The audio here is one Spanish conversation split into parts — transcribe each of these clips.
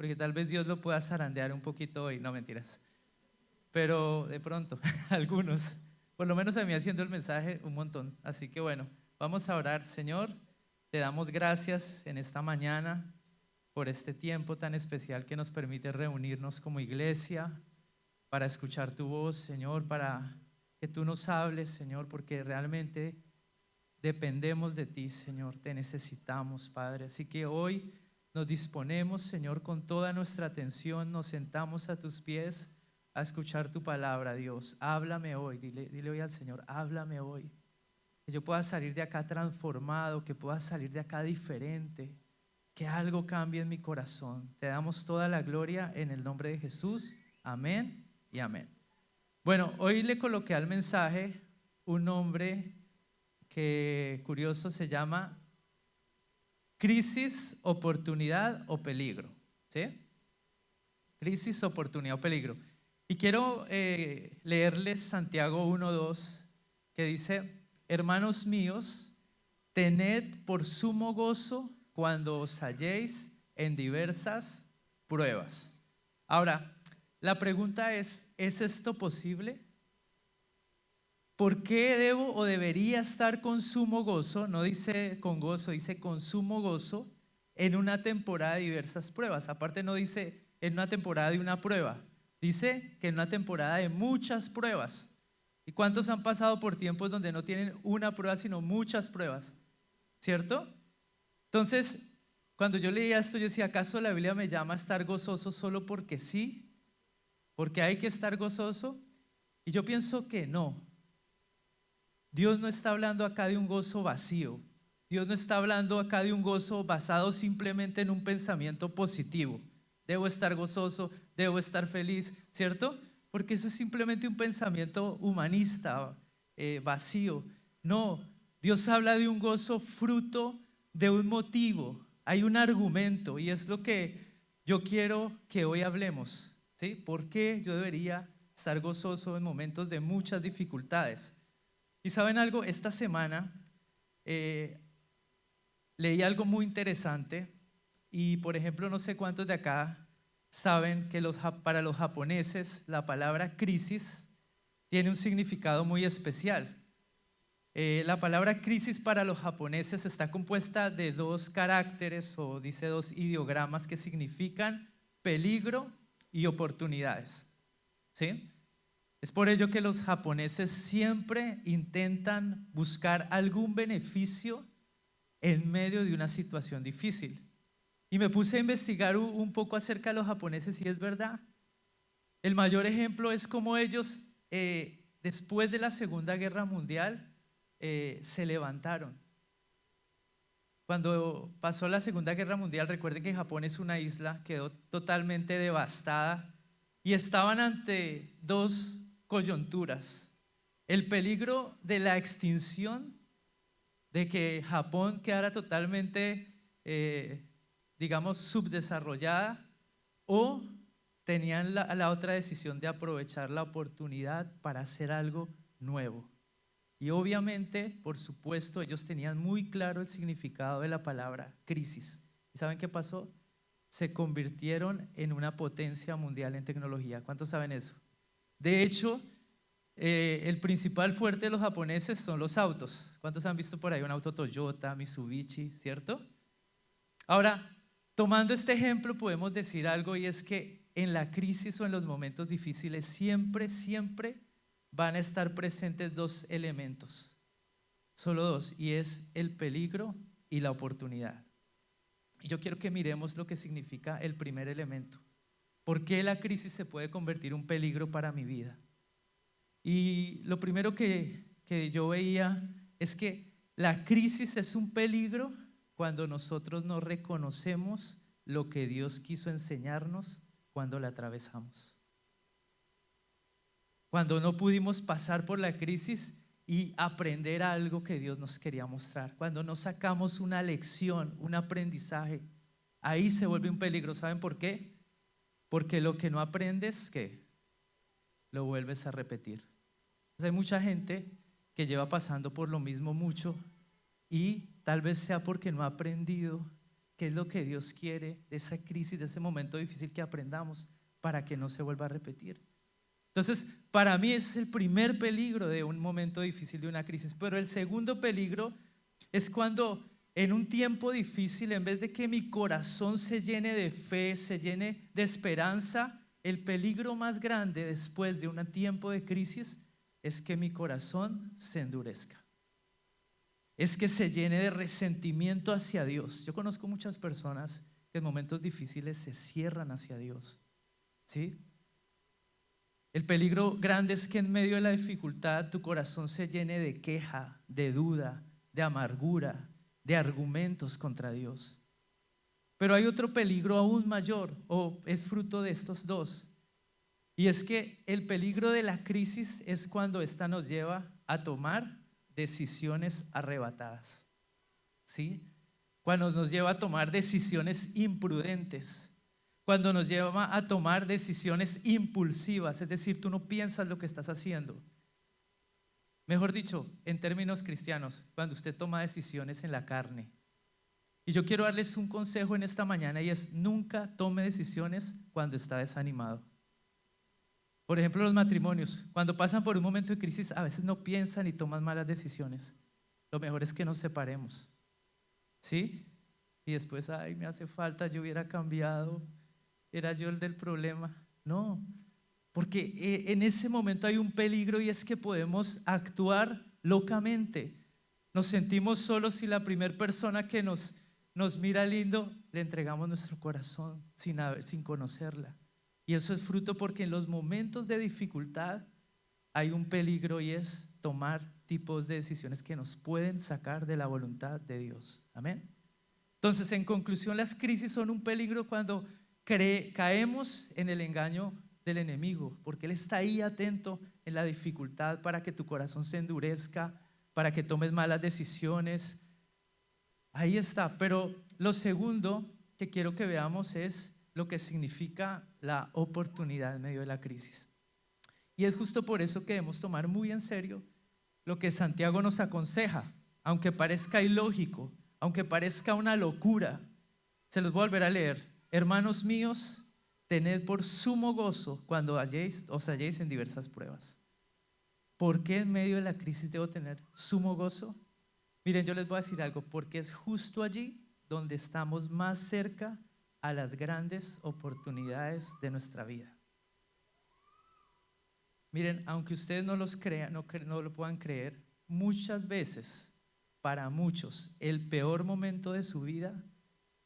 porque tal vez Dios lo pueda zarandear un poquito hoy, no mentiras, pero de pronto, algunos, por lo menos a mí haciendo el mensaje un montón. Así que bueno, vamos a orar. Señor, te damos gracias en esta mañana por este tiempo tan especial que nos permite reunirnos como iglesia para escuchar tu voz, Señor, para que tú nos hables, Señor, porque realmente dependemos de ti, Señor, te necesitamos, Padre. Así que hoy nos disponemos, Señor, con toda nuestra atención, nos sentamos a tus pies a escuchar tu palabra, Dios. Háblame hoy, dile hoy al Señor, háblame hoy. Que yo pueda salir de acá transformado, que pueda salir de acá diferente, que algo cambie en mi corazón. Te damos toda la gloria en el nombre de Jesús. Amén y amén. Bueno, hoy le coloqué al mensaje un nombre que curioso se llama crisis, oportunidad o peligro. ¿Sí? Crisis, oportunidad o peligro. Y quiero leerles Santiago 1:2 que dice: hermanos míos, tened por sumo gozo cuando os halléis en diversas pruebas. Ahora, la pregunta ¿es esto posible? ¿Por qué debo o debería estar con sumo gozo? No dice con gozo, dice con sumo gozo en una temporada de diversas pruebas. Aparte no dice en una temporada de una prueba, dice que en una temporada de muchas pruebas. ¿Y cuántos han pasado por tiempos donde no tienen una prueba sino muchas pruebas? ¿Cierto? Entonces, cuando yo leía esto, yo decía, ¿acaso la Biblia me llama a estar gozoso solo porque sí? ¿Porque hay que estar gozoso? Y yo pienso que no. Dios no está hablando acá de un gozo vacío. Dios no está hablando acá de un gozo basado simplemente en un pensamiento positivo. Debo estar gozoso, debo estar feliz, ¿cierto? Porque eso es simplemente un pensamiento humanista, vacío. No, Dios habla de un gozo fruto de un motivo. Hay un argumento y es lo que yo quiero que hoy hablemos, ¿sí? ¿Por qué yo debería estar gozoso en momentos de muchas dificultades? Y saben algo, esta semana eh, leí algo muy interesante y por ejemplo no sé cuántos de acá saben que para los japoneses la palabra crisis tiene un significado muy especial. La palabra crisis para los japoneses está compuesta de dos caracteres o dice dos ideogramas que significan peligro y oportunidades, ¿sí? Es por ello que los japoneses siempre intentan buscar algún beneficio en medio de una situación difícil. Y me puse a investigar un poco acerca de los japoneses y es verdad. El mayor ejemplo es cómo ellos, después de la Segunda Guerra Mundial, se levantaron. Cuando pasó la Segunda Guerra Mundial, recuerden que Japón es una isla, quedó totalmente devastada y estaban ante dos coyunturas: el peligro de la extinción, de que Japón quedara totalmente, digamos, subdesarrollada, o tenían la otra decisión de aprovechar la oportunidad para hacer algo nuevo. Y obviamente, por supuesto, ellos tenían muy claro el significado de la palabra crisis. ¿Y saben qué pasó? Se convirtieron en una potencia mundial en tecnología. ¿Cuántos saben eso? De hecho, el principal fuerte de los japoneses son los autos. ¿Cuántos han visto por ahí un auto Toyota, Mitsubishi, cierto? Ahora, tomando este ejemplo podemos decir algo y es que en la crisis o en los momentos difíciles siempre van a estar presentes dos elementos, solo dos, y es el peligro y la oportunidad. Y yo quiero que miremos lo que significa el primer elemento. ¿Por qué la crisis se puede convertir en un peligro para mi vida? Y lo primero que yo veía es que la crisis es un peligro cuando nosotros no reconocemos lo que Dios quiso enseñarnos cuando la atravesamos. Cuando no pudimos pasar por la crisis y aprender algo que Dios nos quería mostrar. Cuando no sacamos una lección, un aprendizaje, ahí se vuelve un peligro. ¿Saben por qué? Porque lo que no aprendes, ¿qué? Lo vuelves a repetir. Hay mucha gente que lleva pasando por lo mismo mucho y tal vez sea porque no ha aprendido qué es lo que Dios quiere de esa crisis, de ese momento difícil, que aprendamos para que no se vuelva a repetir. Entonces, para mí ese es el primer peligro de un momento difícil, de una crisis. Pero el segundo peligro es cuando en un tiempo difícil, en vez de que mi corazón se llene de fe, se llene de esperanza, el peligro más grande después de un tiempo de crisis es que mi corazón se endurezca. Es que se llene de resentimiento hacia Dios. Yo conozco muchas personas que en momentos difíciles se cierran hacia Dios, ¿sí? El peligro grande es que en medio de la dificultad tu corazón se llene de queja, de duda, de amargura, de argumentos contra Dios. Pero hay otro peligro aún mayor, o es fruto de estos dos, y es que el peligro de la crisis es cuando ésta nos lleva a tomar decisiones arrebatadas, ¿sí? Cuando nos lleva a tomar decisiones imprudentes, cuando nos lleva a tomar decisiones impulsivas, es decir, tú no piensas lo que estás haciendo. Mejor dicho, en términos cristianos, cuando usted toma decisiones en la carne. Y yo quiero darles un consejo en esta mañana, y es: nunca tome decisiones cuando está desanimado. Por ejemplo, los matrimonios, cuando pasan por un momento de crisis, a veces no piensan y toman malas decisiones. Lo mejor es que nos separemos, ¿sí? Y después, ay, me hace falta, yo hubiera cambiado, era yo el del problema. No, porque en ese momento hay un peligro, y es que podemos actuar locamente. Nos sentimos solos y la primera persona que nos mira lindo, le entregamos nuestro corazón sin conocerla. Y eso es fruto porque en los momentos de dificultad hay un peligro, y es tomar tipos de decisiones que nos pueden sacar de la voluntad de Dios. Amén. Entonces, en conclusión, las crisis son un peligro cuando caemos en el engaño del enemigo, porque él está ahí atento en la dificultad para que tu corazón se endurezca, para que tomes malas decisiones. Ahí está. Pero lo segundo que quiero que veamos es lo que significa la oportunidad en medio de la crisis. Y es justo por eso que debemos tomar muy en serio lo que Santiago nos aconseja, aunque parezca ilógico, aunque parezca una locura. Se los voy a volver a leer. Hermanos míos, tened por sumo gozo cuando os halléis en diversas pruebas. ¿Por qué en medio de la crisis debo tener sumo gozo? Miren, yo les voy a decir algo: porque es justo allí donde estamos más cerca a las grandes oportunidades de nuestra vida. Miren, aunque ustedes no los crean, no lo puedan creer, muchas veces, para muchos, el peor momento de su vida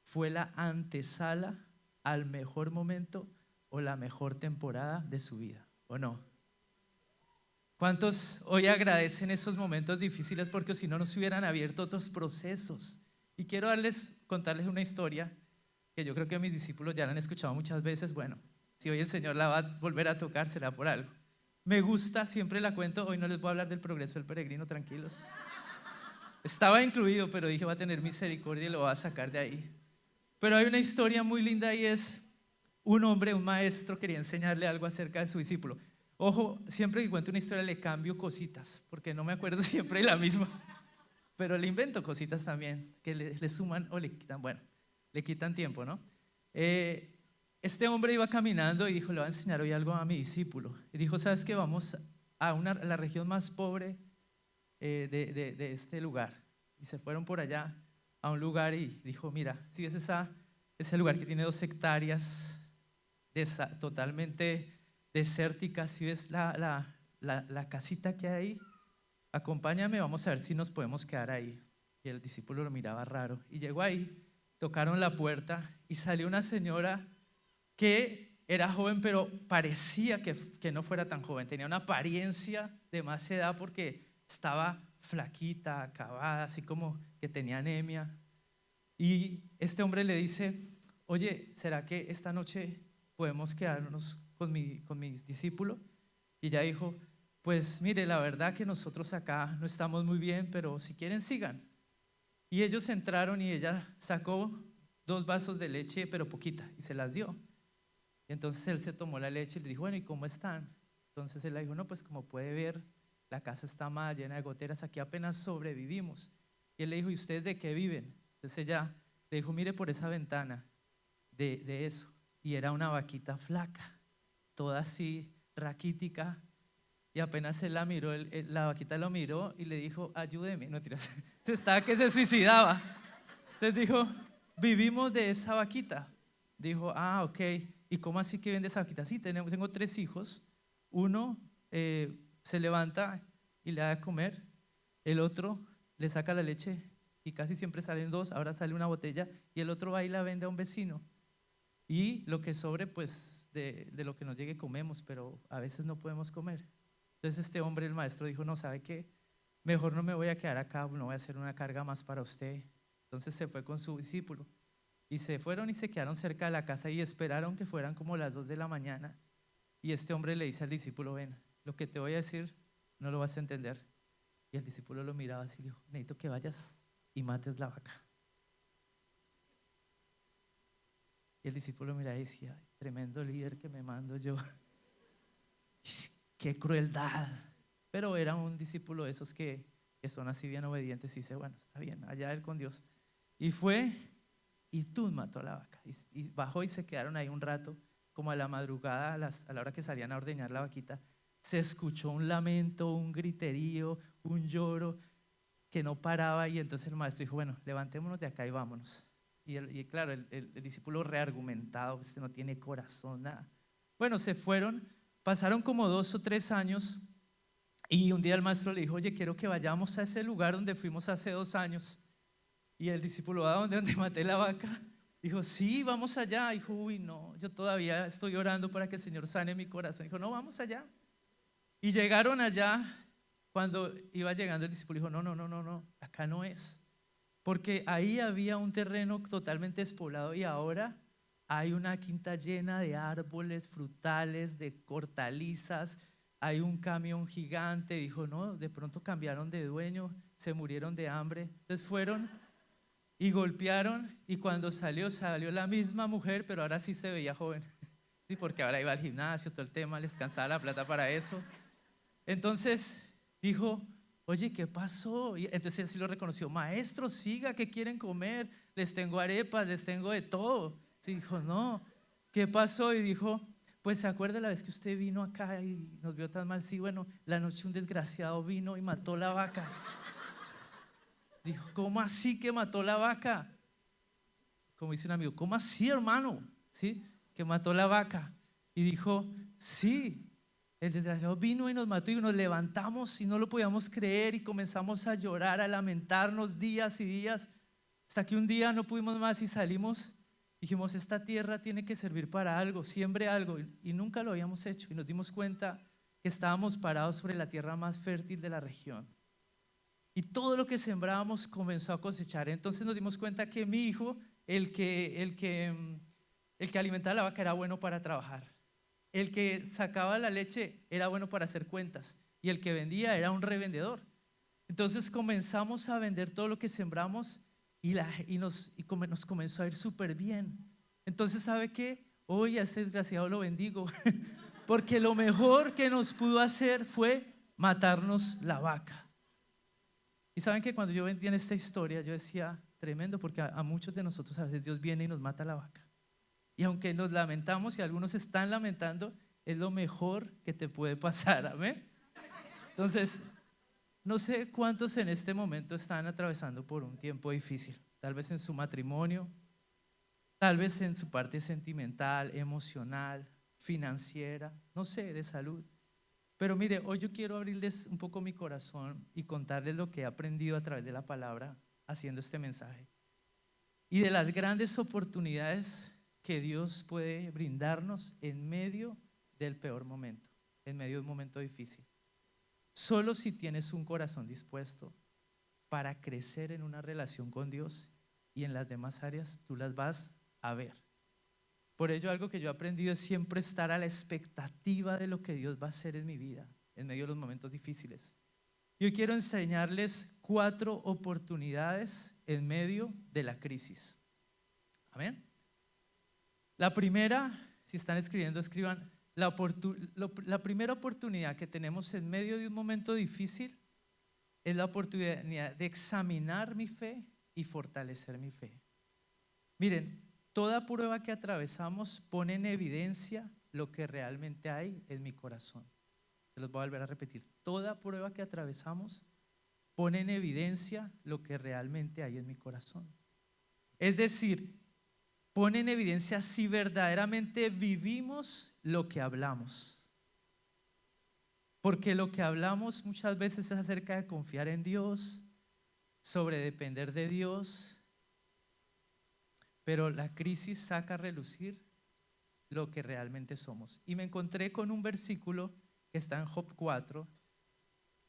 fue la antesala al mejor momento o la mejor temporada de su vida, ¿o no? ¿Cuántos hoy agradecen esos momentos difíciles porque si no nos hubieran abierto otros procesos? Y quiero contarles una historia que yo creo que mis discípulos ya la han escuchado muchas veces. Bueno, si hoy el Señor la va a volver a tocar, será por algo. Me gusta, siempre la cuento. Hoy no les voy a hablar del progreso del peregrino, tranquilos. Estaba incluido, pero dije, va a tener misericordia y lo va a sacar de ahí. Pero hay una historia muy linda, y es un hombre, un maestro, quería enseñarle algo acerca de su discípulo. Ojo, siempre que cuento una historia le cambio cositas, porque no me acuerdo siempre de la misma. Pero le invento cositas también, que le suman o le quitan, bueno, le quitan tiempo, ¿no? Este hombre iba caminando y dijo: le voy a enseñar hoy algo a mi discípulo. Y dijo: ¿sabes qué? Vamos a la región más pobre de este lugar. Y se fueron por allá a un lugar y dijo: mira, si ves ese lugar que tiene 2 hectáreas totalmente desérticas, si ves la casita que hay ahí, acompáñame, vamos a ver si nos podemos quedar ahí. Y el discípulo lo miraba raro y llegó ahí, tocaron la puerta y salió una señora que era joven, pero parecía que no fuera tan joven. Tenía una apariencia de más edad porque estaba flaquita, acabada, así como que tenía anemia. Y este hombre le dice: oye, ¿será que esta noche podemos quedarnos con mi discípulo? Y ella dijo: pues mire, la verdad que nosotros acá no estamos muy bien, pero si quieren sigan. Y ellos entraron y ella sacó 2 vasos de leche, pero poquita, y se las dio. Y entonces él se tomó la leche y le dijo: bueno, ¿y cómo están? Entonces él le dijo: no, pues como puede ver, la casa está mal, llena de goteras, aquí apenas sobrevivimos. Y él le dijo: ¿y ustedes de qué viven? Entonces ella Le dijo, mire por esa ventana de eso. Y era una vaquita flaca, toda así, raquítica. Y apenas él la miró, la vaquita lo miró y le dijo, ayúdeme. No tiras. Estaba que se suicidaba. Entonces dijo, vivimos de esa vaquita. Dijo, ah, ok. ¿Y cómo así que vende esa vaquita? Sí, tengo 3 hijos. Uno se levanta y le da de comer. El otro le saca la leche y casi siempre salen 2. Ahora sale una botella. Y el otro va y la vende a un vecino. Y lo que sobre, pues de lo que nos llegue comemos, pero a veces no podemos comer. Entonces este hombre, el maestro, dijo, no, ¿sabe qué? Mejor no me voy a quedar acá, no voy a hacer una carga más para usted. Entonces se fue con su discípulo y se fueron y se quedaron cerca de la casa y esperaron que fueran como las 2 de la mañana. Y este hombre le dice al discípulo, ven, lo que te voy a decir no lo vas a entender. Y el discípulo lo miraba así y dijo, necesito que vayas y mates la vaca. Y el discípulo miraba y decía, tremendo líder que me mando yo. Qué crueldad. Pero era un discípulo de esos que son así bien obedientes y dice, bueno, está bien, allá él con Dios. Y fue y tú mató a la vaca. Y bajó y se quedaron ahí un rato, como a la madrugada, a la hora que salían a ordeñar la vaquita. Se escuchó un lamento, un griterío, un lloro que no paraba. Y entonces el maestro dijo, bueno, levantémonos de acá y vámonos. Y claro, el discípulo reargumentado, este no tiene corazón, nada. Bueno, se fueron, pasaron como 2 o 3 años. Y un día el maestro le dijo, oye, quiero que vayamos a ese lugar donde fuimos hace 2 años. Y el discípulo, ¿a dónde? ¿Donde maté la vaca? Dijo, sí, vamos allá. Dijo, uy, no, yo todavía estoy orando para que el Señor sane mi corazón. Dijo, no, vamos allá. Y llegaron allá. Cuando iba llegando el discípulo dijo, no, no, no, no, no, acá no es. Porque ahí había un terreno totalmente despoblado y ahora hay una quinta llena de árboles frutales, de hortalizas. Hay un camión gigante. Dijo, no, de pronto cambiaron de dueño, se murieron de hambre. Entonces fueron y golpearon y cuando salió la misma mujer, pero ahora sí se veía joven. Sí, porque ahora iba al gimnasio, todo el tema, les cansaba la plata para eso. Entonces dijo, oye, ¿qué pasó? Y entonces él sí lo reconoció, maestro, siga, ¿qué quieren comer? Les tengo arepas, les tengo de todo. Sí, dijo, no, ¿qué pasó? Y dijo, pues se acuerda la vez que usted vino acá y nos vio tan mal. Sí, bueno, la noche un desgraciado vino y mató la vaca. Dijo, ¿cómo así que mató la vaca? Como dice un amigo, ¿cómo así, hermano? ¿Sí? Que mató la vaca. Y dijo, sí, el desgraciado vino y nos mató y nos levantamos y no lo podíamos creer y comenzamos a llorar, a lamentarnos días y días, hasta que un día no pudimos más y salimos. Dijimos, esta tierra tiene que servir para algo, siembre algo, y nunca lo habíamos hecho. Y nos dimos cuenta que estábamos parados sobre la tierra más fértil de la región. Y todo lo que sembrábamos comenzó a cosechar. Entonces nos dimos cuenta que mi hijo, el que alimentaba la vaca, era bueno para trabajar. El que sacaba la leche era bueno para hacer cuentas. Y el que vendía era un revendedor. Entonces comenzamos a vender todo lo que sembramos y nos comenzó a ir súper bien. Entonces, ¿sabe qué? Hoy a ese desgraciado lo bendigo. Porque lo mejor que nos pudo hacer fue matarnos la vaca. Y saben que cuando yo vendía en esta historia, yo decía, tremendo, porque a muchos de nosotros a veces Dios viene y nos mata la vaca. Y aunque nos lamentamos y algunos están lamentando, es lo mejor que te puede pasar, amén. Entonces, no sé cuántos en este momento están atravesando por un tiempo difícil, tal vez en su matrimonio, tal vez en su parte sentimental, emocional, financiera, no sé, de salud. Pero mire, hoy yo quiero abrirles un poco mi corazón y contarles lo que he aprendido a través de la palabra haciendo este mensaje y de las grandes oportunidades que Dios puede brindarnos en medio del peor momento, en medio de un momento difícil. Solo si tienes un corazón dispuesto para crecer en una relación con Dios y en las demás áreas, tú las vas a ver. Por ello, algo que yo he aprendido es siempre estar a la expectativa de lo que Dios va a hacer en mi vida en medio de los momentos difíciles. Yo quiero enseñarles 4 oportunidades en medio de la crisis. Amén. La primera, si están escribiendo, escriban, la primera oportunidad que tenemos en medio de un momento difícil es la oportunidad de examinar mi fe y fortalecer mi fe. Miren, toda prueba que atravesamos pone en evidencia lo que realmente hay en mi corazón. Se los voy a volver a repetir. Toda prueba que atravesamos pone en evidencia lo que realmente hay en mi corazón. Es decir, pone en evidencia si verdaderamente vivimos lo que hablamos. Porque lo que hablamos muchas veces es acerca de confiar en Dios, sobre depender de Dios, pero la crisis saca a relucir lo que realmente somos. Y me encontré con un versículo que está en Job 4.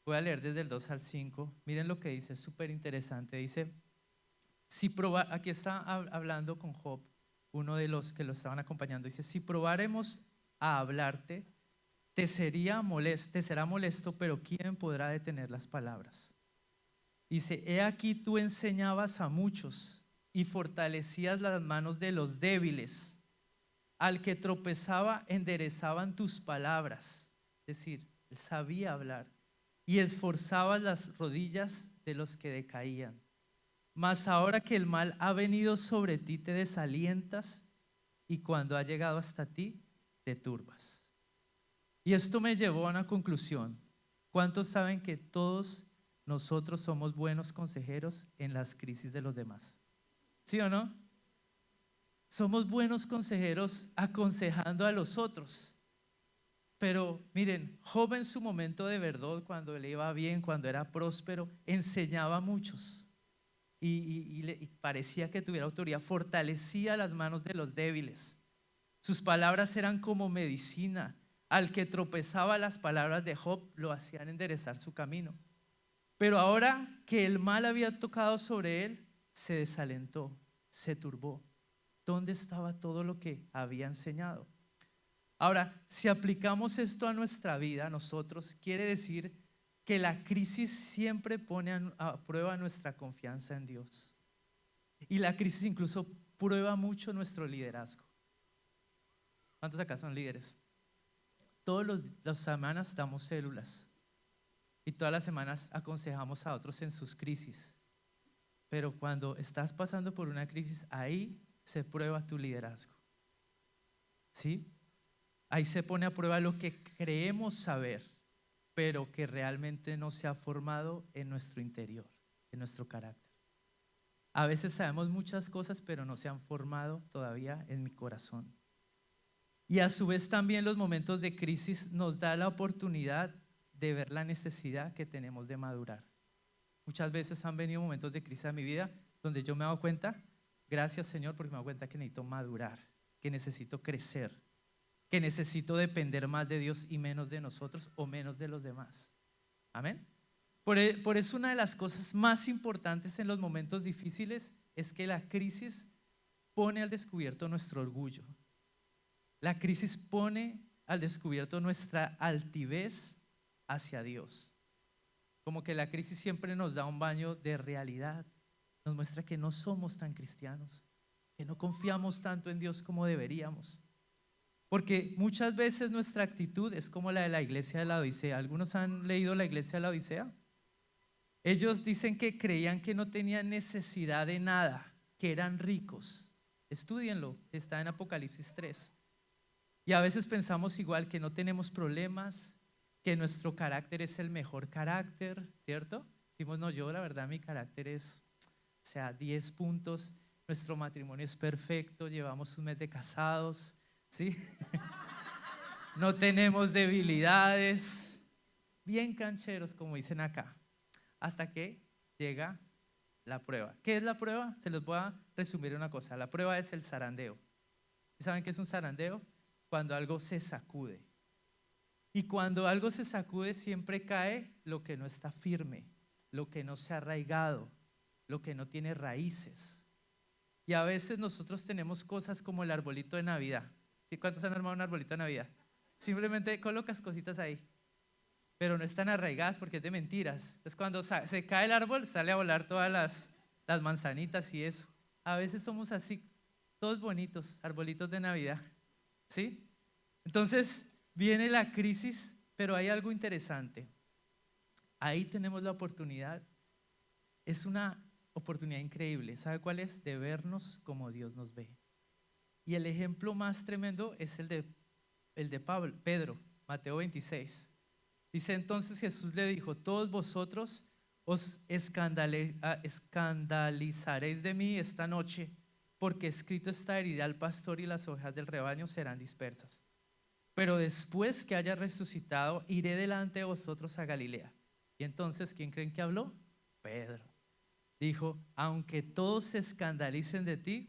Voy a leer desde el 2 al 5. Miren lo que dice, es súper interesante. Dice, aquí está hablando con Job, uno de los que lo estaban acompañando. Dice, si probáremos a hablarte, te será molesto, pero ¿quién podrá detener las palabras? Dice, he aquí tú enseñabas a muchos y fortalecías las manos de los débiles. Al que tropezaba enderezaban tus palabras. Es decir, él sabía hablar. Y esforzabas las rodillas de los que decaían. Mas ahora que el mal ha venido sobre ti, te desalientas, y cuando ha llegado hasta ti, te turbas. Y esto me llevó a una conclusión. ¿Cuántos saben que todos nosotros somos buenos consejeros en las crisis de los demás? ¿Sí o no? Somos buenos consejeros aconsejando a los otros. Pero miren, Job en su momento de verdad, cuando le iba bien, cuando era próspero, enseñaba a muchos y parecía que tuviera autoridad, fortalecía las manos de los débiles. Sus palabras eran como medicina. Al que tropezaba, las palabras de Job lo hacían enderezar su camino. Pero ahora que el mal había tocado sobre él, se desalentó, se turbó. ¿Dónde estaba todo lo que había enseñado? Ahora, si aplicamos esto a nuestra vida, nosotros, quiere decir que la crisis siempre pone a prueba nuestra confianza en Dios. Y la crisis incluso prueba mucho nuestro liderazgo. ¿Cuántos acá son líderes? Todas las semanas damos células y todas las semanas aconsejamos a otros en sus crisis. Pero cuando estás pasando por una crisis, ahí se prueba tu liderazgo. ¿Sí? Ahí se pone a prueba lo que creemos saber, pero que realmente no se ha formado en nuestro interior, en nuestro carácter. A veces sabemos muchas cosas, pero no se han formado todavía en mi corazón. Y a su vez también los momentos de crisis nos da la oportunidad de ver la necesidad que tenemos de madurar. Muchas veces han venido momentos de crisis a mi vida donde yo me he dado cuenta, gracias Señor, porque me he dado cuenta que necesito madurar, que necesito crecer, que necesito depender más de Dios y menos de nosotros o menos de los demás. Amén. Por eso una de las cosas más importantes en los momentos difíciles es que la crisis pone al descubierto nuestro orgullo. La crisis pone al descubierto nuestra altivez hacia Dios. Como que la crisis siempre nos da un baño de realidad. Nos muestra que no somos tan cristianos, que no confiamos tanto en Dios como deberíamos. Porque muchas veces nuestra actitud es como la de la iglesia de la Odisea. ¿Algunos han leído la iglesia de la Odisea? Ellos dicen que creían que no tenían necesidad de nada, que eran ricos. Estúdienlo, está en Apocalipsis 3. Y a veces pensamos igual, que no tenemos problemas, que nuestro carácter es el mejor carácter, ¿cierto? Decimos, no, yo la verdad mi carácter es, 10 puntos, nuestro matrimonio es perfecto, llevamos un mes de casados, ¿sí? No tenemos debilidades, bien cancheros como dicen acá, hasta que llega la prueba. ¿Qué es la prueba? Se los voy a resumir una cosa. La prueba es el zarandeo. ¿Saben qué es un zarandeo? Cuando algo se sacude. Y cuando algo se sacude siempre cae lo que no está firme, lo que no se ha arraigado, lo que no tiene raíces. Y a veces nosotros tenemos cosas como el arbolito de Navidad. ¿Sí? ¿Cuántos han armado un arbolito de Navidad? Simplemente colocas cositas ahí, pero no están arraigadas porque es de mentiras. Entonces cuando se cae el árbol sale a volar todas las manzanitas y eso. A veces somos así, todos bonitos, arbolitos de Navidad. ¿Sí? Entonces viene la crisis, pero hay algo interesante. Ahí tenemos la oportunidad. Es una oportunidad increíble. ¿Sabe cuál es? De vernos como Dios nos ve. Y el ejemplo más tremendo es el de Pedro, Mateo 26. Dice entonces Jesús le dijo, todos vosotros os escandalizaréis de mí esta noche, porque escrito está, herirá al pastor y las ovejas del rebaño serán dispersas. Pero después que haya resucitado, iré delante de vosotros a Galilea. Y entonces, ¿quién creen que habló? Pedro. Dijo, aunque todos se escandalicen de ti,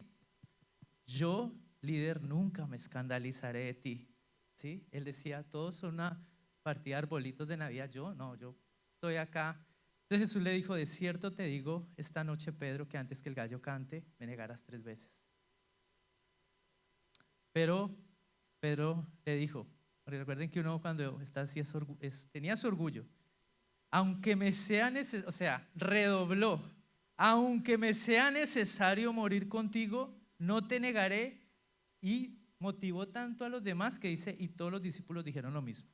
yo, líder, nunca me escandalizaré de ti. ¿Sí? Él decía, todos son una partida de arbolitos de Navidad, yo no, yo estoy acá. Entonces Jesús le dijo, de cierto te digo esta noche, Pedro, que antes que el gallo cante, me negarás 3 veces. Pero Pedro le dijo, recuerden que uno cuando está así tenía su orgullo, aunque me sea necesario, o sea, redobló, aunque me sea necesario morir contigo, no te negaré, y motivó tanto a los demás que dice, y todos los discípulos dijeron lo mismo.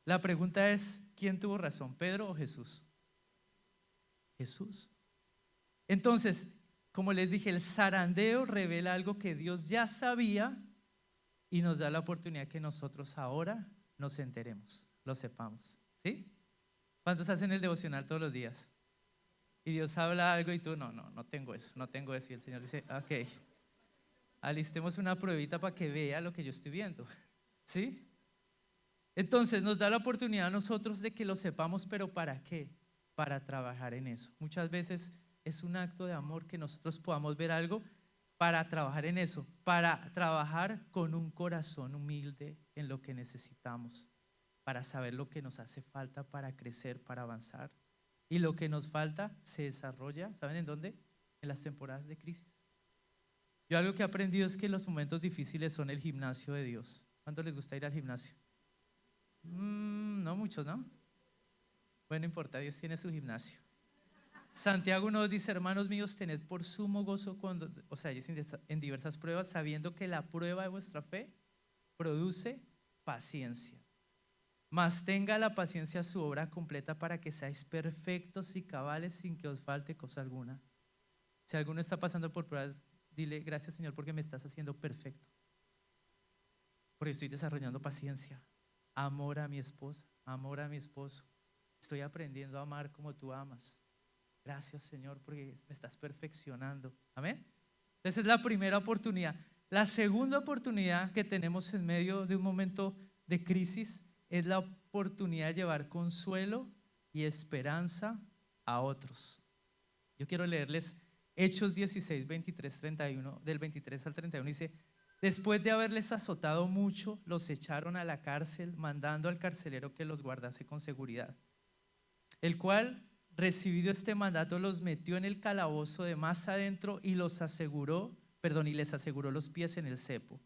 La pregunta es, ¿quién tuvo razón, Pedro o Jesús? Jesús. Entonces, como les dije, el zarandeo revela algo que Dios ya sabía y nos da la oportunidad que nosotros ahora nos enteremos, lo sepamos. ¿Sí? ¿Cuántos hacen el devocional todos los días? Y Dios habla algo y tú, no tengo eso, no tengo eso. Y el Señor dice, ok, alistemos una pruebita para que vea lo que yo estoy viendo. ¿Sí? Entonces nos da la oportunidad a nosotros de que lo sepamos, pero ¿para qué? Para trabajar en eso. Muchas veces es un acto de amor que nosotros podamos ver algo para trabajar en eso, para trabajar con un corazón humilde en lo que necesitamos, para saber lo que nos hace falta para crecer, para avanzar. Y lo que nos falta se desarrolla, ¿saben en dónde? En las temporadas de crisis. Yo algo que he aprendido es que los momentos difíciles son el gimnasio de Dios. ¿Cuánto les gusta ir al gimnasio? No muchos, ¿no? Bueno, no importa, Dios tiene su gimnasio. Santiago nos dice, hermanos míos, tened por sumo gozo cuando, o sea, en diversas pruebas, sabiendo que la prueba de vuestra fe produce paciencia. Mas tenga la paciencia su obra completa para que seáis perfectos y cabales sin que os falte cosa alguna. Si alguno está pasando por pruebas, dile, gracias Señor porque me estás haciendo perfecto. Porque estoy desarrollando paciencia, amor a mi esposa, amor a mi esposo. Estoy aprendiendo a amar como tú amas. Gracias Señor porque me estás perfeccionando. Amén. Esa es la primera oportunidad. La segunda oportunidad que tenemos en medio de un momento de crisis es la oportunidad de llevar consuelo y esperanza a otros. Yo quiero leerles Hechos 16, 23, 31, del 23 al 31. Dice, después de haberles azotado mucho, los echaron a la cárcel, mandando al carcelero que los guardase con seguridad, el cual, recibido este mandato, los metió en el calabozo de más adentro y les aseguró los pies en el cepo.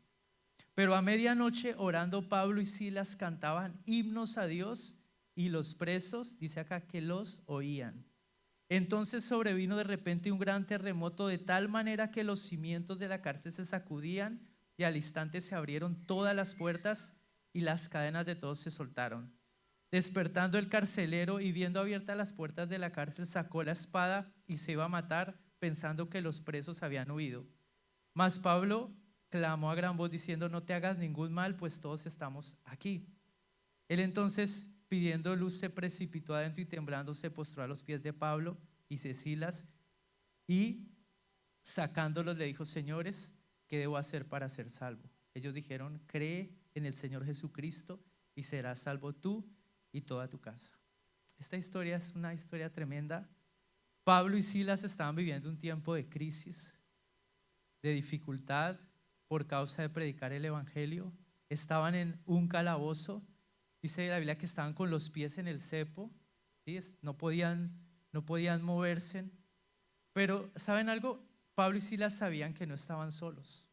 Pero a medianoche, orando, Pablo y Silas cantaban himnos a Dios, y los presos, dice acá, que los oían. Entonces sobrevino de repente un gran terremoto, de tal manera que los cimientos de la cárcel se sacudían, y al instante se abrieron todas las puertas y las cadenas de todos se soltaron. Despertando el carcelero y viendo abiertas las puertas de la cárcel, sacó la espada y se iba a matar, pensando que los presos habían huido. Mas Pablo clamó a gran voz diciendo, no te hagas ningún mal, pues todos estamos aquí. Él entonces, pidiendo luz, se precipitó adentro y temblando se postró a los pies de Pablo y de Silas, y sacándolos le dijo, señores, ¿qué debo hacer para ser salvo? Ellos dijeron, cree en el Señor Jesucristo y serás salvo tú y toda tu casa. Esta historia es una historia tremenda. Pablo y Silas estaban viviendo un tiempo de crisis, de dificultad por causa de predicar el evangelio. Estaban en un calabozo. Dice la Biblia que estaban con los pies en el cepo, ¿sí? No podían moverse. Pero ¿saben algo? Pablo y Silas sabían que no estaban solos.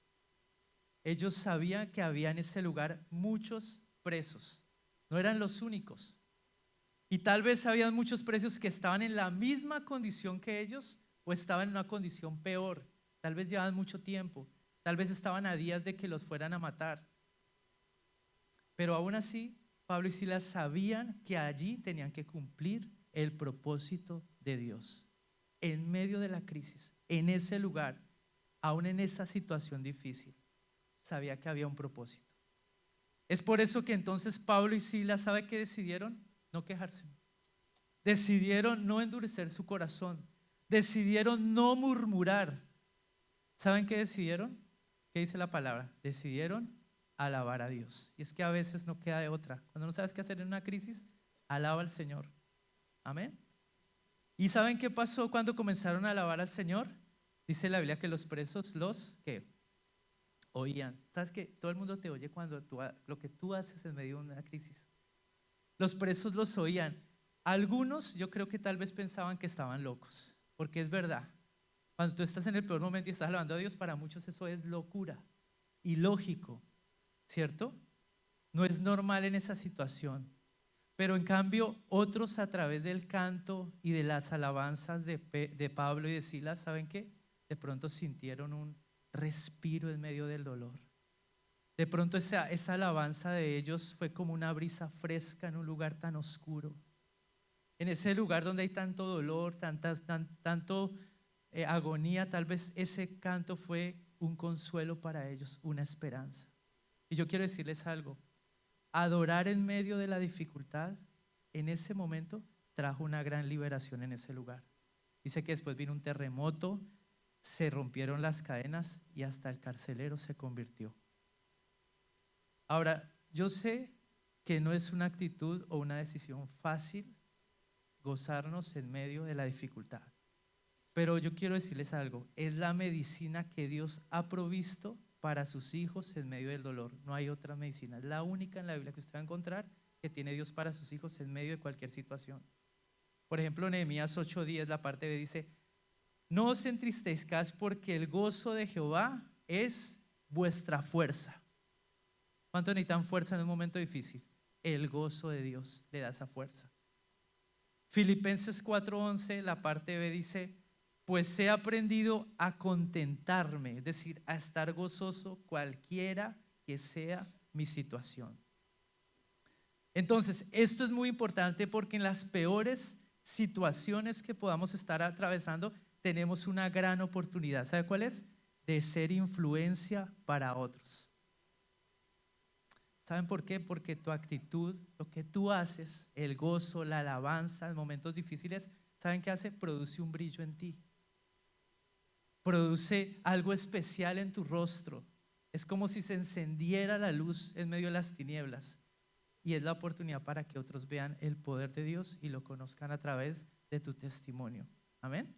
Ellos sabían que había en ese lugar muchos presos. No eran los únicos. Y tal vez había muchos presos que estaban en la misma condición que ellos, o estaban en una condición peor. Tal vez llevaban mucho tiempo. Tal vez estaban a días de que los fueran a matar. Pero aún así, Pablo y Silas sabían que allí tenían que cumplir el propósito de Dios. en medio de la crisis, en ese lugar, aún en esa situación difícil, sabía que había un propósito. Es por eso que entonces Pablo y Silas, ¿sabe qué decidieron? No quejarse. Decidieron no endurecer su corazón. Decidieron no murmurar. ¿Saben qué decidieron? ¿Qué dice la palabra? Decidieron alabar a Dios. Y es que a veces no queda de otra. Cuando no sabes qué hacer en una crisis, alaba al Señor. Amén. ¿Y saben qué pasó cuando comenzaron a alabar al Señor? Dice la Biblia que los presos ¿qué? Oían. ¿Sabes qué? Todo el mundo te oye cuando lo que tú haces en medio de una crisis. Los presos los oían. Algunos yo creo que tal vez pensaban que estaban locos, porque es verdad. Cuando tú estás en el peor momento y estás alabando a Dios, para muchos eso es locura, ilógico, ¿cierto? No es normal en esa situación. Pero en cambio, otros a través del canto y de las alabanzas de Pablo y de Silas, ¿saben qué? De pronto sintieron un respiro en medio del dolor. De pronto esa alabanza de ellos fue como una brisa fresca en un lugar tan oscuro. En ese lugar donde hay tanto dolor, tanto agonía, tal vez ese canto fue un consuelo para ellos, una esperanza. Y yo quiero decirles algo. Adorar en medio de la dificultad, en ese momento, trajo una gran liberación en ese lugar. Dice que después vino un terremoto, se rompieron las cadenas y hasta el carcelero se convirtió. Ahora, yo sé que no es una actitud o una decisión fácil gozarnos en medio de la dificultad. Pero yo quiero decirles algo, es la medicina que Dios ha provisto para sus hijos en medio del dolor. No hay otra medicina, es la única en la Biblia que usted va a encontrar que tiene Dios para sus hijos en medio de cualquier situación. Por ejemplo, Nehemías 8:10, la parte B dice: no os entristezcáis porque el gozo de Jehová es vuestra fuerza. ¿Cuánto necesitan fuerza en un momento difícil? El gozo de Dios le da esa fuerza. Filipenses 4:11, la parte B dice: pues he aprendido a contentarme, es decir, a estar gozoso cualquiera que sea mi situación. Entonces, esto es muy importante porque en las peores situaciones que podamos estar atravesando, tenemos una gran oportunidad. ¿Sabe cuál es? De ser influencia para otros. ¿Saben por qué? Porque tu actitud, lo que tú haces, el gozo, la alabanza en momentos difíciles, ¿saben qué hace? Produce un brillo en ti. Produce algo especial en tu rostro. Es como si se encendiera la luz en medio de las tinieblas. Y es la oportunidad para que otros vean el poder de Dios y lo conozcan a través de tu testimonio. Amén.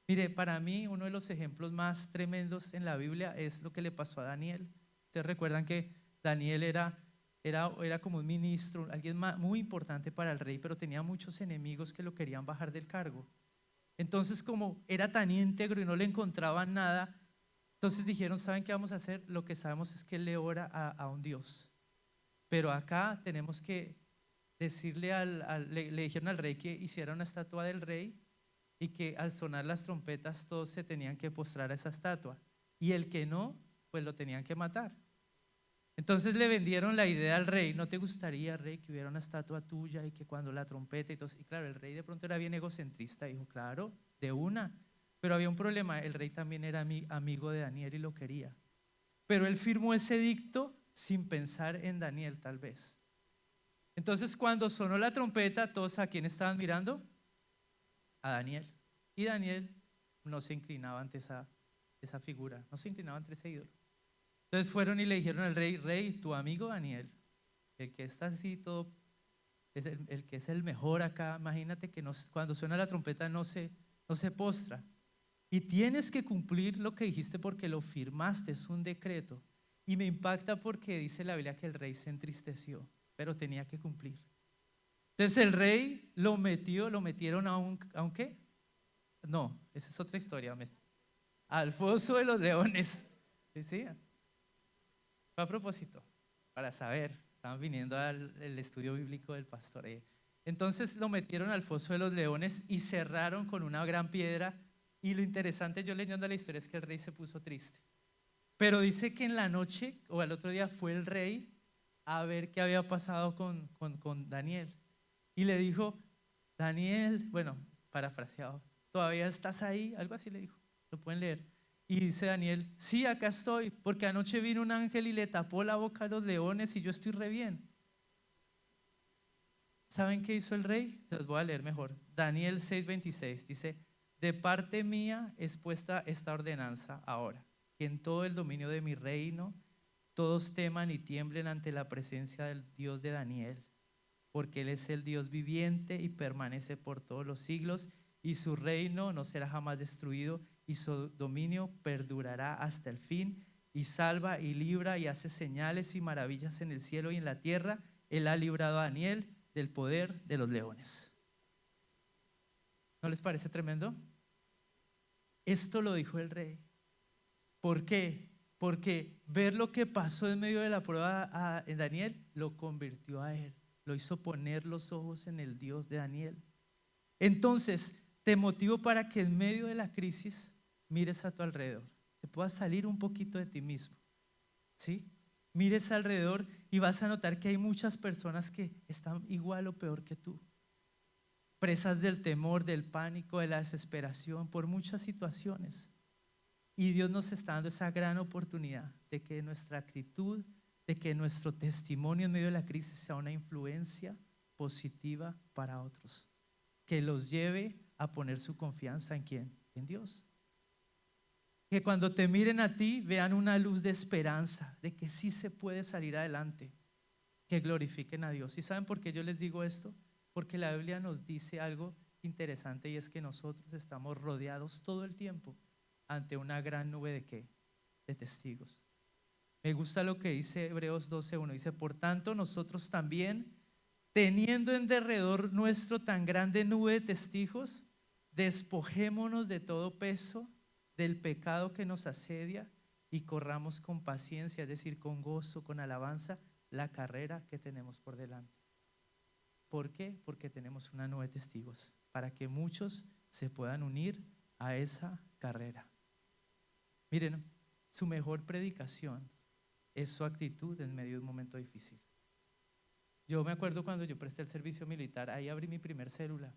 Mire, para mí uno de los ejemplos más tremendos en la Biblia es lo que le pasó a Daniel. Ustedes recuerdan que Daniel era como un ministro, alguien muy importante para el rey, pero tenía muchos enemigos que lo querían bajar del cargo. Entonces, como era tan íntegro y no le encontraban nada, entonces dijeron: ¿saben qué vamos a hacer? Lo que sabemos es que él le ora a un Dios. Pero acá tenemos que decirle le dijeron al rey que hiciera una estatua del rey y que al sonar las trompetas todos se tenían que postrar a esa estatua. Y el que no, pues lo tenían que matar. Entonces le vendieron la idea al rey: ¿no te gustaría, rey, que hubiera una estatua tuya y que cuando la trompeta y todo? Y claro, el rey de pronto era bien egocentrista, dijo: claro, de una. Pero había un problema, el rey también era amigo de Daniel y lo quería. Pero él firmó ese edicto sin pensar en Daniel, tal vez. Entonces cuando sonó la trompeta, todos ¿a quién estaban mirando? A Daniel. Y Daniel no se inclinaba ante esa figura, no se inclinaba ante ese ídolo. Entonces fueron y le dijeron al rey: rey, tu amigo Daniel, el que está así todo, es el que es el mejor acá, imagínate que cuando suena la trompeta no se postra. Y tienes que cumplir lo que dijiste porque lo firmaste, es un decreto. Y me impacta porque dice la Biblia que el rey se entristeció, pero tenía que cumplir. Entonces el rey lo metieron a un ¿qué? No, esa es otra historia. Al foso de los leones. ¿Sí? Fue a propósito, para saber, estaban viniendo al estudio bíblico del pastor. Entonces lo metieron al foso de los leones y cerraron con una gran piedra. Y lo interesante, yo leyendo la historia, es que el rey se puso triste. Pero dice que en la noche o al otro día fue el rey a ver qué había pasado con Daniel. Y le dijo: Daniel, bueno, parafraseado, ¿todavía estás ahí? Algo así le dijo, lo pueden leer. Y dice Daniel, sí, acá estoy, porque anoche vino un ángel y le tapó la boca a los leones y yo estoy re bien. ¿Saben qué hizo el rey? Se los voy a leer mejor. Daniel 6:26 dice, de parte mía es puesta esta ordenanza ahora, que en todo el dominio de mi reino todos teman y tiemblen ante la presencia del Dios de Daniel, porque Él es el Dios viviente y permanece por todos los siglos, y su reino no será jamás destruido, y su dominio perdurará hasta el fin, y salva y libra y hace señales y maravillas en el cielo y en la tierra. Él ha librado a Daniel del poder de los leones. ¿No les parece tremendo? Esto lo dijo el rey. ¿Por qué? Porque ver lo que pasó en medio de la prueba en Daniel lo convirtió a él, lo hizo poner los ojos en el Dios de Daniel. Entonces, te motivo para que en medio de la crisis mires a tu alrededor, te puedas salir un poquito de ti mismo, ¿sí? Mires alrededor y vas a notar que hay muchas personas que están igual o peor que tú, presas del temor, del pánico, de la desesperación por muchas situaciones. Y Dios nos está dando esa gran oportunidad de que nuestra actitud, de que nuestro testimonio en medio de la crisis sea una influencia positiva para otros, que los lleve a poner su confianza en ¿quién? En Dios. Que cuando te miren a ti vean una luz de esperanza, de que sí se puede salir adelante, que glorifiquen a Dios. ¿Y saben por qué yo les digo esto? Porque la Biblia nos dice algo interesante, y es que nosotros estamos rodeados todo el tiempo ante una gran nube de ¿qué? De testigos. Me gusta lo que dice Hebreos 12:1, dice, por tanto nosotros también, teniendo en derredor nuestro tan grande nube de testigos, despojémonos de todo peso del pecado que nos asedia y corramos con paciencia, es decir, con gozo, con alabanza, la carrera que tenemos por delante. ¿Por qué? Porque tenemos una nube de testigos, para que muchos se puedan unir a esa carrera. Miren, su mejor predicación es su actitud en medio de un momento difícil. Yo me acuerdo cuando yo presté el servicio militar, ahí abrí mi primer célula.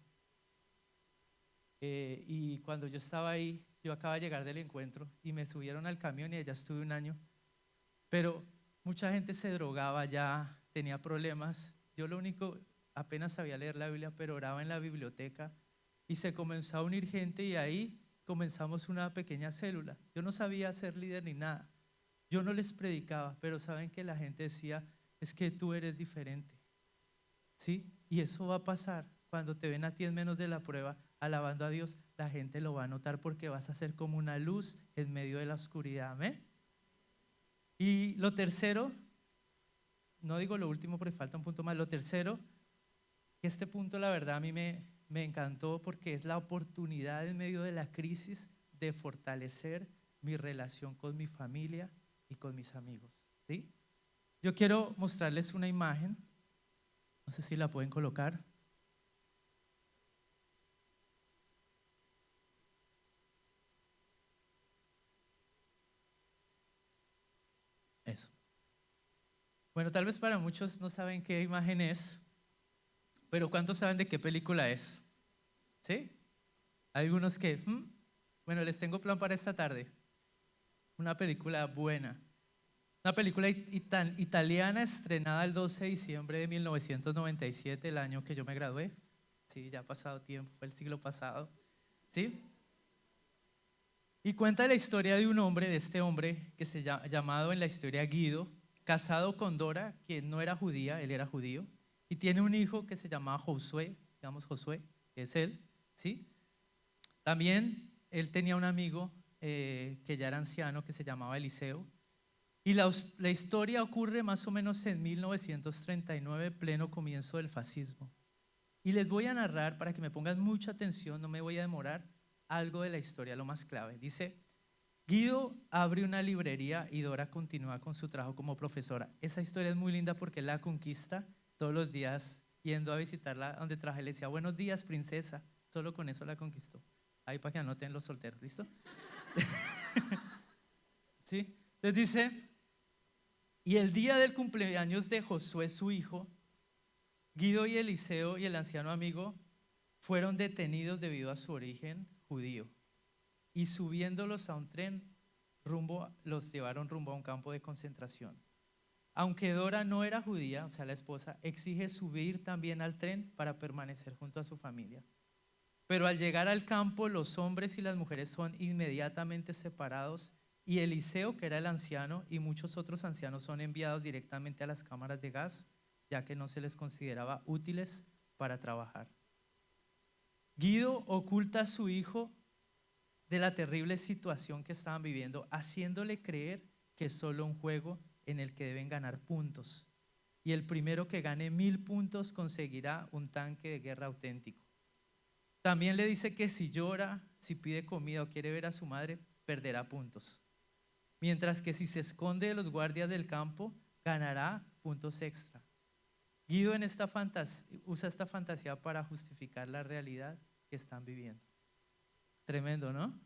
Y cuando yo estaba ahí, yo acababa de llegar del encuentro y me subieron al camión y allá estuve un año. Pero mucha gente se drogaba ya, tenía problemas. Yo lo único, apenas sabía leer la Biblia, pero oraba en la biblioteca y se comenzó a unir gente y ahí comenzamos una pequeña célula. Yo no sabía ser líder ni nada. Yo no les predicaba, pero saben que la gente decía, es que tú eres diferente, ¿sí? Y eso va a pasar cuando te ven a ti en menos de la prueba, alabando a Dios, la gente lo va a notar porque vas a ser como una luz en medio de la oscuridad, amén. Y lo tercero, no digo lo último porque falta un punto más, lo tercero, que este punto la verdad a mí me encantó porque es la oportunidad en medio de la crisis de fortalecer mi relación con mi familia y con mis amigos, ¿sí? Yo quiero mostrarles una imagen, no sé si la pueden colocar. Eso. Bueno, tal vez para muchos no saben qué imagen es, pero ¿cuántos saben de qué película es? ¿Sí? Algunos que, bueno, les tengo plan para esta tarde. Una película buena. Una película italiana estrenada el 12 de diciembre de 1997, el año que yo me gradué. Sí, ya ha pasado tiempo, fue el siglo pasado. ¿Sí? Y cuenta la historia de un hombre, de este hombre que se llamado en la historia Guido, casado con Dora, quien no era judía, él era judío, y tiene un hijo que se llamaba Josué, digamos Josué, que es él, ¿sí? También él tenía un amigo que ya era anciano, que se llamaba Eliseo. Y la historia ocurre más o menos en 1939, pleno comienzo del fascismo. Y les voy a narrar, para que me pongan mucha atención, no me voy a demorar, algo de la historia, lo más clave. Dice, Guido abre una librería y Dora continúa con su trabajo como profesora. Esa historia es muy linda porque él la conquista todos los días, yendo a visitarla donde trabaja. Le decía, buenos días, princesa. Solo con eso la conquistó. Ahí para que anoten los solteros, ¿listo? ¿Sí? Entonces dice, y el día del cumpleaños de Josué, su hijo, Guido y Eliseo y el anciano amigo fueron detenidos debido a su origen judío. Y subiéndolos a un tren, los llevaron rumbo a un campo de concentración. Aunque Dora no era judía, o sea, la esposa, exige subir también al tren para permanecer junto a su familia. Pero al llegar al campo, los hombres y las mujeres son inmediatamente separados y Eliseo, que era el anciano, y muchos otros ancianos son enviados directamente a las cámaras de gas, ya que no se les consideraba útiles para trabajar. Guido oculta a su hijo de la terrible situación que estaban viviendo, haciéndole creer que es solo un juego en el que deben ganar puntos. Y el primero que gane 1000 puntos conseguirá un tanque de guerra auténtico. También le dice que si llora, si pide comida o quiere ver a su madre, perderá puntos. Mientras que si se esconde de los guardias del campo, ganará puntos extra. Guido usa esta fantasía para justificar la realidad que están viviendo. Tremendo, ¿no?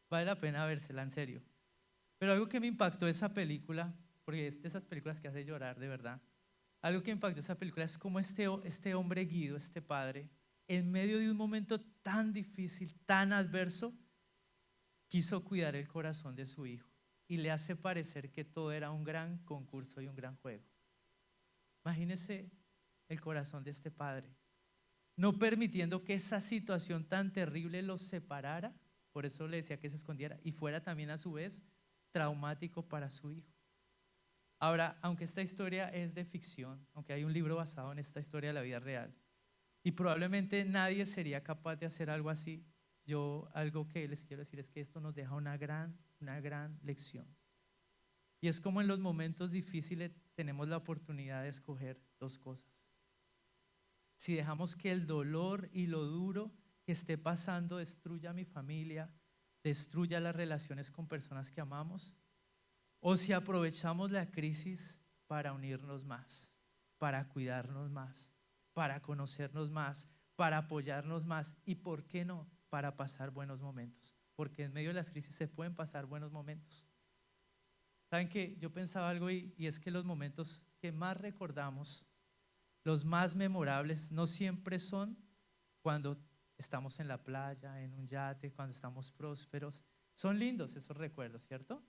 Vale la pena vérsela, en serio. Pero algo que me impactó esa película, porque es de esas películas que hace llorar de verdad, algo que me impactó esa película es como este hombre Guido, este padre, en medio de un momento tan difícil, tan adverso, quiso cuidar el corazón de su hijo y le hace parecer que todo era un gran concurso y un gran juego. Imagínese el corazón de este padre, no permitiendo que esa situación tan terrible los separara, por eso le decía que se escondiera, y fuera también a su vez traumático para su hijo. Ahora, aunque esta historia es de ficción, aunque hay un libro basado en esta historia de la vida real, y probablemente nadie sería capaz de hacer algo así, algo que les quiero decir es que esto nos deja una gran lección. Y es como en los momentos difíciles tenemos la oportunidad de escoger dos cosas. Si dejamos que el dolor y lo duro que esté pasando destruya a mi familia, destruya las relaciones con personas que amamos, o si aprovechamos la crisis para unirnos más, para cuidarnos más, para conocernos más, para apoyarnos más y, ¿por qué no?, para pasar buenos momentos, porque en medio de las crisis se pueden pasar buenos momentos. ¿Saben qué? Yo pensaba algo y es que los momentos que más recordamos, los más memorables, no siempre son cuando estamos en la playa, en un yate, cuando estamos prósperos. Son lindos esos recuerdos, ¿cierto?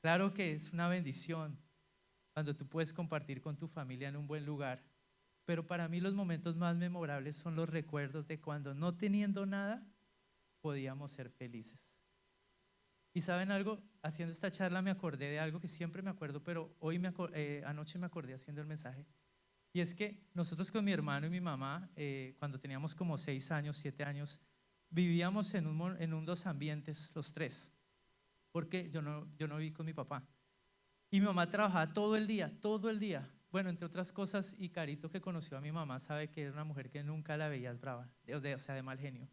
Claro que es una bendición cuando tú puedes compartir con tu familia en un buen lugar, pero para mí los momentos más memorables son los recuerdos de cuando, no teniendo nada, podíamos ser felices. Y ¿saben algo? Haciendo esta charla me acordé de algo que siempre me acuerdo, pero hoy anoche me acordé haciendo el mensaje. Y es que nosotros con mi hermano y mi mamá, cuando teníamos como 6 años, 7 años, vivíamos en dos ambientes, los tres, porque yo no viví con mi papá. Y mi mamá trabajaba todo el día. Bueno, entre otras cosas, y Carito, que conoció a mi mamá, sabe que era una mujer que nunca la veías brava, o sea, de mal genio.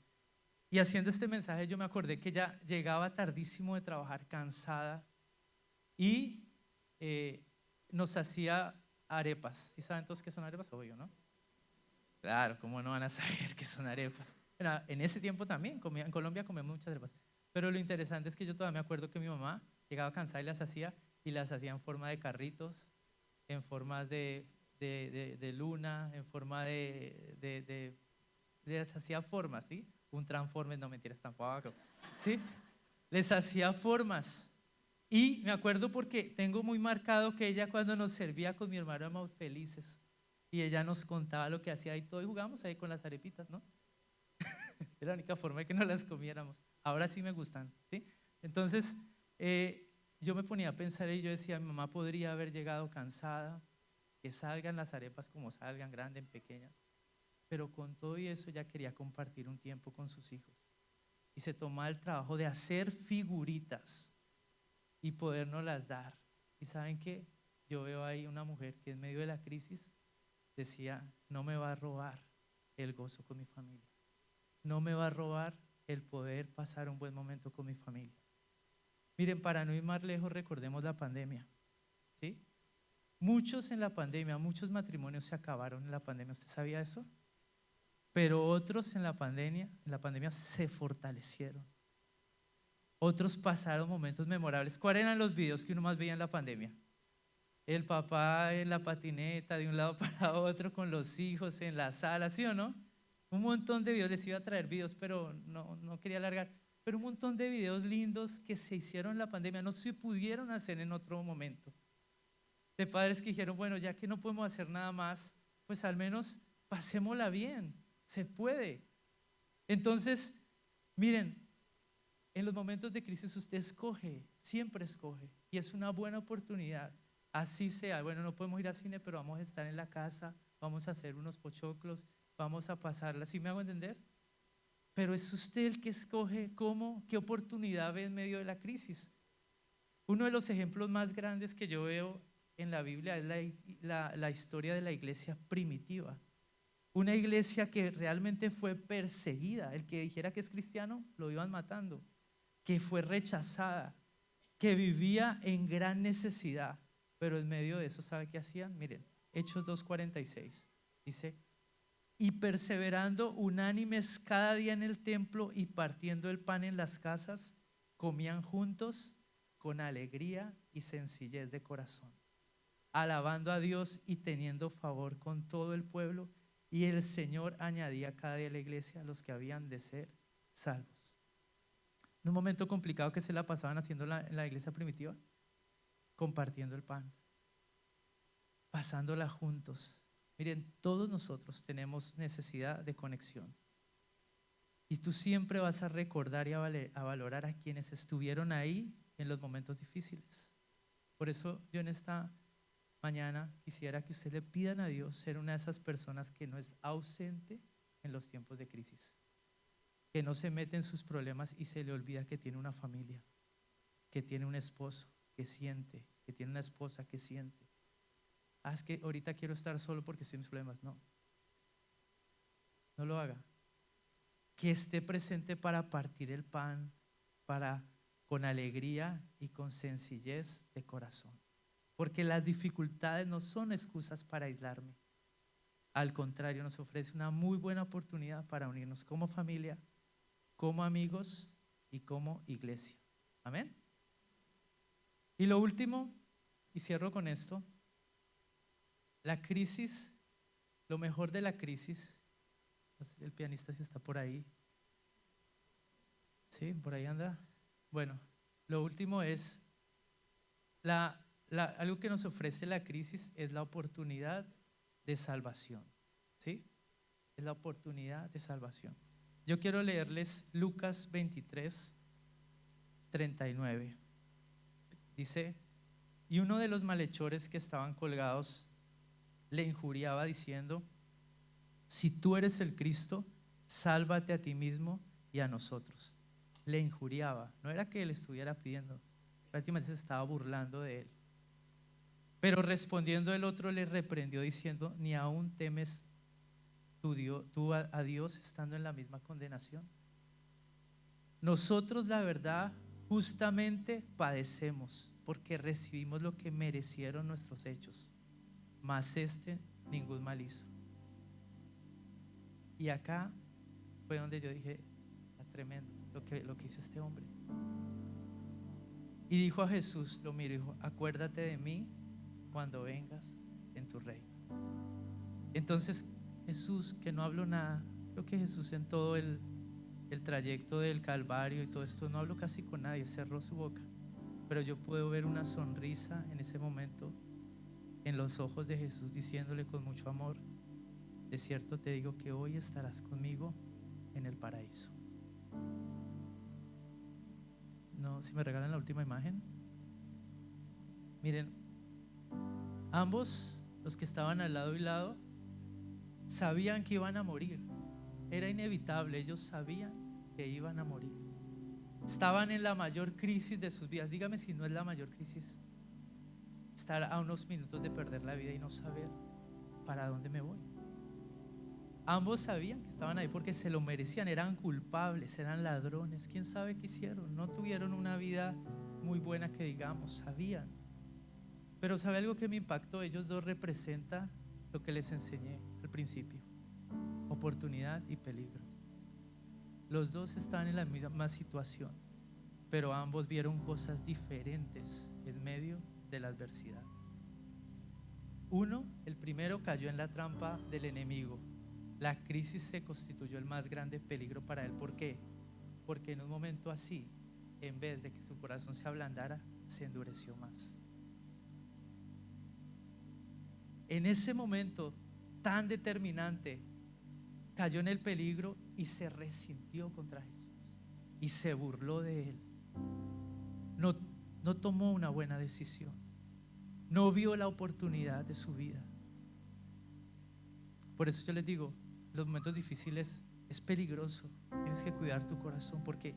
Y haciendo este mensaje yo me acordé que ella llegaba tardísimo de trabajar, cansada, y nos hacía arepas. ¿Sí saben todos qué son arepas? Obvio, ¿no? Claro, ¿cómo no van a saber qué son arepas? Bueno, en ese tiempo también, en Colombia comíamos muchas arepas. Pero lo interesante es que yo todavía me acuerdo que mi mamá llegaba cansada y las hacía en forma de carritos, en formas de luna, en forma les hacía formas, ¿sí? Un transforme, no mentiras tampoco, ¿sí? Les hacía formas. Y me acuerdo porque tengo muy marcado que ella, cuando nos servía con mi hermano, éramos felices. Y ella nos contaba lo que hacía y todo, y jugamos ahí con las arepitas, ¿no? Era la única forma de que no las comiéramos. Ahora sí me gustan, ¿sí? Entonces, yo me ponía a pensar y yo decía, mi mamá podría haber llegado cansada, que salgan las arepas como salgan, grandes, pequeñas, pero con todo y eso ella quería compartir un tiempo con sus hijos y se tomaba el trabajo de hacer figuritas y podernos las dar. Y ¿saben qué? Yo veo ahí una mujer que en medio de la crisis decía, no me va a robar el gozo con mi familia, no me va a robar el poder pasar un buen momento con mi familia. Miren, para no ir más lejos, recordemos la pandemia, ¿sí? Muchos en la pandemia, muchos matrimonios se acabaron en la pandemia. ¿Usted sabía eso? Pero otros en la pandemia se fortalecieron. Otros pasaron momentos memorables. ¿Cuáles eran los videos que uno más veía en la pandemia? El papá en la patineta de un lado para otro con los hijos en la sala, ¿sí o no? Un montón de videos, les iba a traer videos, pero no quería alargar. Pero un montón de videos lindos que se hicieron en la pandemia, no se pudieron hacer en otro momento. De padres que dijeron, bueno, ya que no podemos hacer nada más, pues al menos pasémosla bien, se puede. Entonces, miren, en los momentos de crisis usted escoge, siempre escoge, y es una buena oportunidad. Así sea, bueno, no podemos ir al cine, pero vamos a estar en la casa, vamos a hacer unos pochoclos, vamos a pasarla, ¿sí me hago entender? Pero es usted el que escoge cómo, qué oportunidad ve en medio de la crisis. Uno de los ejemplos más grandes que yo veo en la Biblia es la historia de la iglesia primitiva. Una iglesia que realmente fue perseguida. El que dijera que es cristiano, lo iban matando. Que fue rechazada, que vivía en gran necesidad. Pero en medio de eso, ¿sabe qué hacían? Miren, Hechos 2:46 dice: y perseverando unánimes cada día en el templo y partiendo el pan en las casas, comían juntos con alegría y sencillez de corazón, alabando a Dios y teniendo favor con todo el pueblo, y el Señor añadía cada día a la iglesia a los que habían de ser salvos. En un momento complicado que se la pasaban haciendo en la iglesia primitiva, compartiendo el pan, pasándola juntos. Miren, todos nosotros tenemos necesidad de conexión. Y tú siempre vas a recordar y a valorar a quienes estuvieron ahí en los momentos difíciles. Por eso yo en esta mañana quisiera que usted le pidan a Dios ser una de esas personas que no es ausente en los tiempos de crisis, que no se mete en sus problemas y se le olvida que tiene una familia, que tiene un esposo que siente, que tiene una esposa que siente. Es que ahorita quiero estar solo porque estoy en mis problemas. No lo haga. Que esté presente para partir el pan, con alegría y con sencillez de corazón. Porque las dificultades no son excusas para aislarme. Al contrario, nos ofrece una muy buena oportunidad para unirnos como familia, como amigos y como iglesia. Amén. Y lo último, y cierro con esto: la crisis, lo mejor de la crisis, el pianista si está por ahí, sí, por ahí anda. Bueno, lo último es algo que nos ofrece la crisis es la oportunidad de salvación, ¿sí? Es la oportunidad de salvación. Yo quiero leerles Lucas 23:39. Dice: y uno de los malhechores que estaban colgados le injuriaba diciendo: si tú eres el Cristo, sálvate a ti mismo y a nosotros. Le injuriaba, no era que le estuviera pidiendo, prácticamente se estaba burlando de él. Pero respondiendo el otro le reprendió diciendo: ni aún temes tú a Dios estando en la misma condenación. Nosotros, la verdad, justamente padecemos porque recibimos lo que merecieron nuestros hechos, mas ningún mal hizo. Y acá fue donde yo dije: está tremendo lo que hizo este hombre. Y dijo a Jesús, lo miró y dijo: acuérdate de mí cuando vengas en tu reino. Entonces Jesús, que no habló nada, creo que Jesús en todo el trayecto del Calvario y todo esto no habló casi con nadie, cerró su boca, pero yo puedo ver una sonrisa en ese momento en los ojos de Jesús, diciéndole con mucho amor: de cierto te digo que hoy estarás conmigo en el paraíso. No, si me regalan la última imagen. Miren, ambos, los que estaban al lado y lado, sabían que iban a morir. Era inevitable, ellos sabían que iban a morir. Estaban en la mayor crisis de sus vidas. Dígame si no es la mayor crisis estar a unos minutos de perder la vida y no saber para dónde me voy. Ambos sabían que estaban ahí porque se lo merecían, eran culpables, eran ladrones, quién sabe qué hicieron, no tuvieron una vida muy buena que digamos, sabían. Pero ¿sabe algo que me impactó? Ellos dos representan lo que les enseñé al principio: oportunidad y peligro. Los dos estaban en la misma situación, pero ambos vieron cosas diferentes en medio de la adversidad. El primero cayó en la trampa del enemigo. la crisis se constituyó el más grande peligro para él. ¿Por qué? Porque en un momento así, en vez de que su corazón se ablandara, se endureció más. En ese momento tan determinante, cayó en el peligro y se resintió contra Jesús y se burló de él. No tomó una buena decisión, no vio la oportunidad de su vida. Por eso yo les digo, los momentos difíciles es peligroso. Tienes que cuidar tu corazón, porque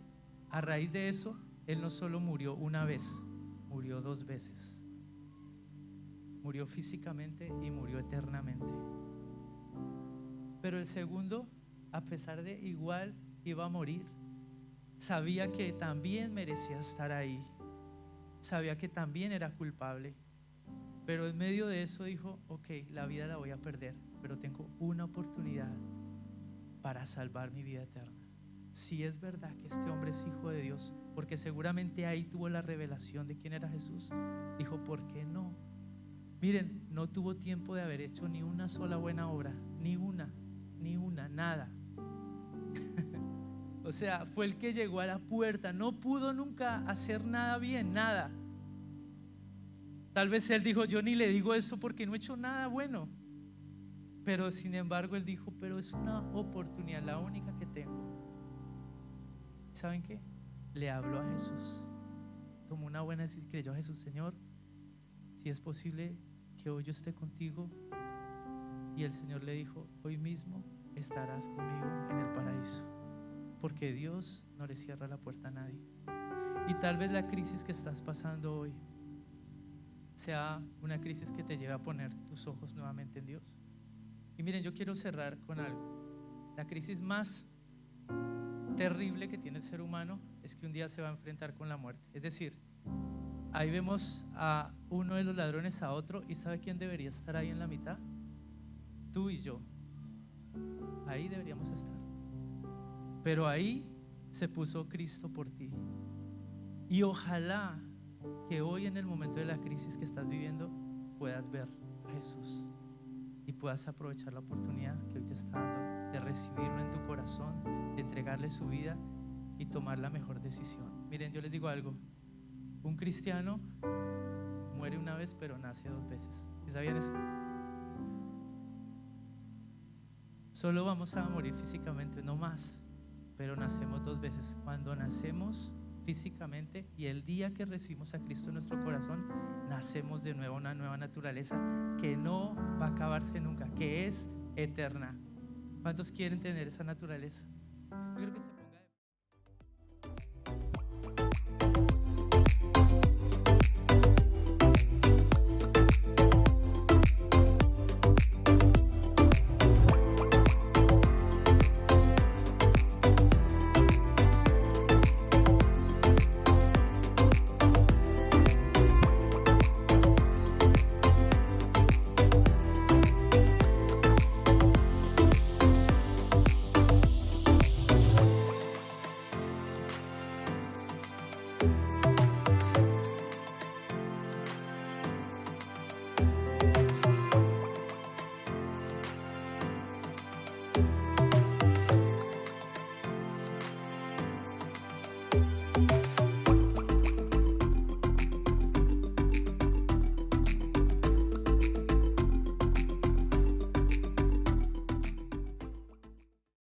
a raíz de eso él no solo murió una vez, murió 2 veces. Murió físicamente y murió eternamente. Pero el segundo, a pesar de igual iba a morir, sabía que también merecía estar ahí, sabía que también era culpable, pero en medio de eso dijo: ok, la vida la voy a perder, pero tengo una oportunidad para salvar mi vida eterna. Si es verdad que este hombre es hijo de Dios, porque seguramente ahí tuvo la revelación de quién era Jesús, dijo: ¿por qué no? Miren, no tuvo tiempo de haber hecho ni una sola buena obra, ni una, nada. O sea, fue el que llegó a la puerta, no pudo nunca hacer nada bien, nada. Tal vez él dijo: yo ni le digo eso porque no he hecho nada bueno. Pero sin embargo él dijo: pero es una oportunidad, la única que tengo. ¿Saben qué? Le habló a Jesús, tomó una buena decisión, creyó a Jesús: Señor, si es posible que hoy yo esté contigo. Y el Señor le dijo: hoy mismo estarás conmigo en el paraíso, porque Dios no le cierra la puerta a nadie. Y tal vez la crisis que estás pasando hoy sea una crisis que te lleve a poner tus ojos nuevamente en Dios. Y miren, yo quiero cerrar con algo. La crisis más terrible que tiene el ser humano es que un día se va a enfrentar con la muerte. Es decir, ahí vemos a uno de los ladrones, a otro, y ¿sabe quién debería estar ahí en la mitad? Tú y yo. Ahí deberíamos estar. Pero ahí se puso Cristo por ti. Y ojalá que hoy, en el momento de la crisis que estás viviendo, puedas ver a Jesús y puedas aprovechar la oportunidad que hoy te está dando de recibirlo en tu corazón, de entregarle su vida y tomar la mejor decisión. Miren, yo les digo algo: un cristiano muere una vez, pero nace 2 veces. ¿Sí sabían eso? Solo vamos a morir físicamente, no más, pero nacemos 2 veces. Cuando nacemos físicamente y el día que recibimos a Cristo en nuestro corazón, nacemos de nuevo, una nueva naturaleza que no va a acabarse nunca, que es eterna. ¿Cuántos quieren tener esa naturaleza? Yo creo que